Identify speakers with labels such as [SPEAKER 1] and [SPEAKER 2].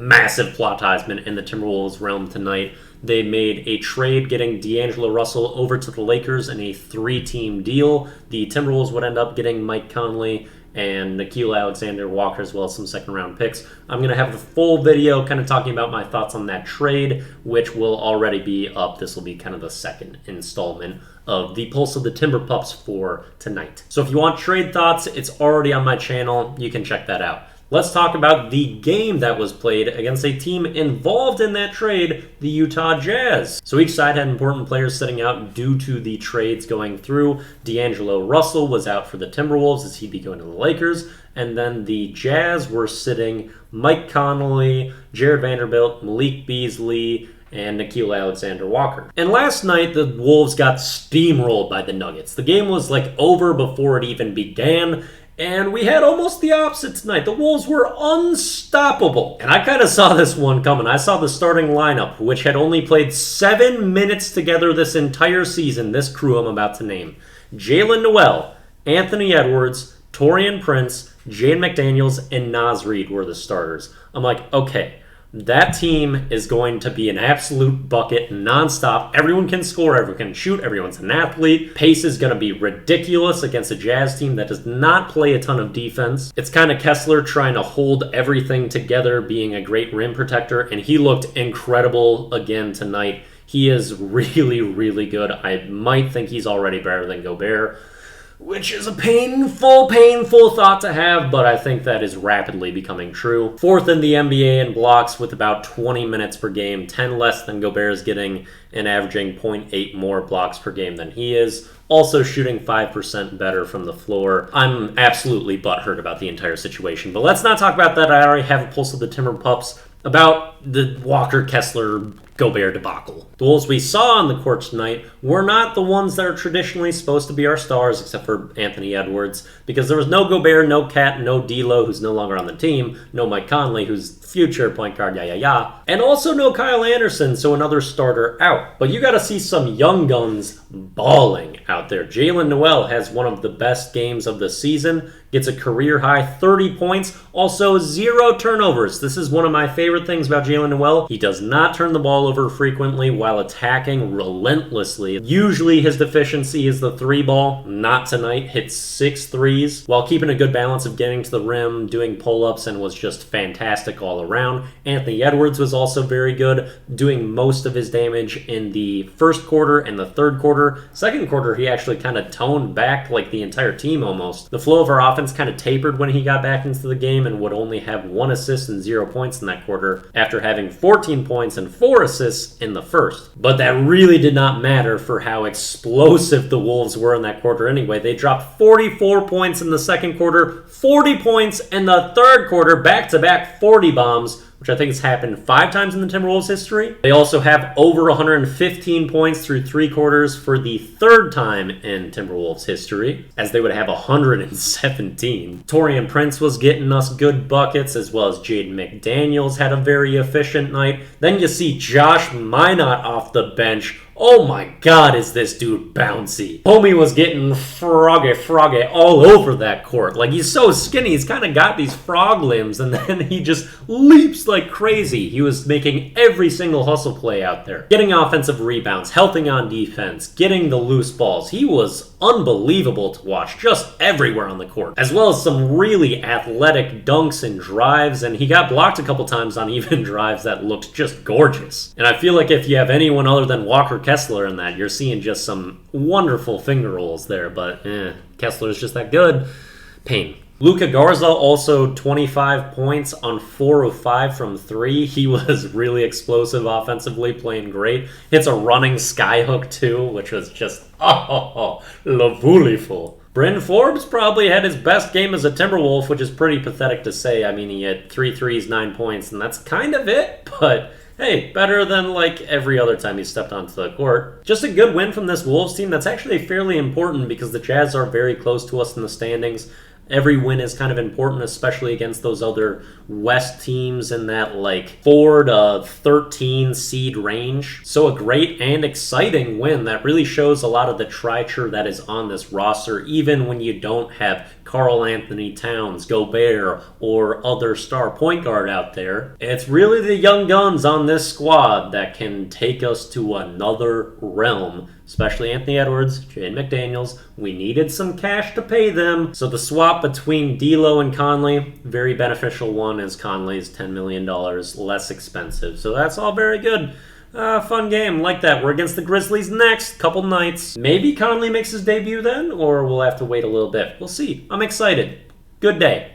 [SPEAKER 1] massive plot ties in the Timberwolves realm tonight. They made a trade getting D'Angelo Russell over to the Lakers in a 3-team deal. The Timberwolves would end up getting Mike Conley and Nickeil Alexander-Walker, as well as some second-round picks. I'm going to have the full video kind of talking about my thoughts on that trade, which will already be up. This will be kind of the second installment of the Pulse of the Timberpups for tonight. So if you want trade thoughts, it's already on my channel. You can check that out. Let's talk about the game that was played against a team involved in that trade, the Utah Jazz. So each side had important players sitting out due to the trades going through. D'Angelo Russell was out for the Timberwolves as he'd be going to the Lakers. And then the Jazz were sitting Mike Conley, Jared Vanderbilt, Malik Beasley, and Nickeil Alexander-Walker. And last night, the Wolves got steamrolled by the Nuggets. The game was over before it even began. And we had almost the opposite tonight. The Wolves were unstoppable. And I kind of saw this one coming. I saw the starting lineup, which had only played 7 minutes together this entire season, this crew I'm about to name. Jalen Noel, Anthony Edwards, Taurean Prince, Jaden McDaniels, and Naz Reid were the starters. I'm like, okay, that team is going to be an absolute bucket nonstop. Everyone can score, everyone can shoot, everyone's an athlete. Pace is going to be ridiculous against a Jazz team that does not play a ton of defense. It's kind of Kessler trying to hold everything together, being a great rim protector, and he looked incredible again tonight. He is really, really good. I might think he's already better than Gobert, which is a painful thought to have, but I think that is rapidly becoming true. Fourth in the NBA in blocks with about 20 minutes per game, 10 less than Gobert is getting, and averaging 0.8 more blocks per game than he is. Also shooting 5% better from the floor. I'm absolutely butthurt about the entire situation, but let's not talk about that. I already have a Pulse of the Timberpups about the Walker Kessler Gobert debacle. The Wolves we saw on the court tonight were not the ones that are traditionally supposed to be our stars, except for Anthony Edwards, because there was no Gobert, no Cat, no D'Lo, who's no longer on the team, no Mike Conley, who's future point guard, and also no Kyle Anderson, so another starter out. But you got to see some young guns balling out there. Jalen Noel has one of the best games of the season, gets a career-high 30 points, also 0 turnovers. This is one of my favorite things about Jalen Noel. He does not turn the ball over frequently while attacking relentlessly. Usually his deficiency is the 3-ball. Not tonight. Hit 6 threes while keeping a good balance of getting to the rim, doing pull-ups, and was just fantastic all around. Anthony Edwards was also very good, doing most of his damage in the first quarter and the third quarter. Second quarter, he actually kind of toned back like the entire team almost. The flow of our offense kind of tapered when he got back into the game and would only have 1 assist and 0 points in that quarter after having 14 points and 4 assists in the first. But that really did not matter for how explosive the Wolves were in that quarter anyway. They dropped 44 points in the second quarter, 40 points in the third quarter, back-to-back 40 bombs, which I think has happened 5 times in the Timberwolves history. They also have over 115 points through 3 quarters for the 3rd time in Timberwolves history, as they would have 117. Taurean Prince was getting us good buckets, as well as Jaden McDaniels had a very efficient night. Then you see Josh Minott off the bench. Oh my god, is this dude bouncy. Homie was getting froggy all over that court. Like, he's so skinny, he's kind of got these frog limbs, and then he just leaps like crazy. He was making every single hustle play out there. Getting offensive rebounds, helping on defense, getting the loose balls. He was unbelievable to watch, just everywhere on the court. As well as some really athletic dunks and drives, and he got blocked a couple times on even drives that looked just gorgeous. And I feel like if you have anyone other than Walker Kessler in that, you're seeing just some wonderful finger rolls there, but Kessler is just that good. Pain. Luka Garza also 25 points on 4 of 5 from 3. He was really explosive offensively, playing great. Hits a running skyhook too, which was just lovuliful. Bryn Forbes probably had his best game as a Timberwolf, which is pretty pathetic to say. I mean, he had 3 threes, 9 points, and that's kind of it, but hey, better than like every other time he stepped onto the court. Just a good win from this Wolves team that's actually fairly important because the Jazz are very close to us in the standings. Every win is kind of important, especially against those other West teams in that like 4 to 13 seed range. So a great and exciting win that really shows a lot of the triture that is on this roster, even when you don't have Karl Anthony Towns, Gobert, or other star point guard out there. It's really the young guns on this squad that can take us to another realm, especially Anthony Edwards, Jaden McDaniels. We needed some cash to pay them, so the swap between D'Lo and Conley, very beneficial one, as Conley's $10 million less expensive. So that's all very good. Fun game, like that. We're against the Grizzlies next couple nights. Maybe Conley makes his debut then, or we'll have to wait a little bit. We'll see. I'm excited. Good day.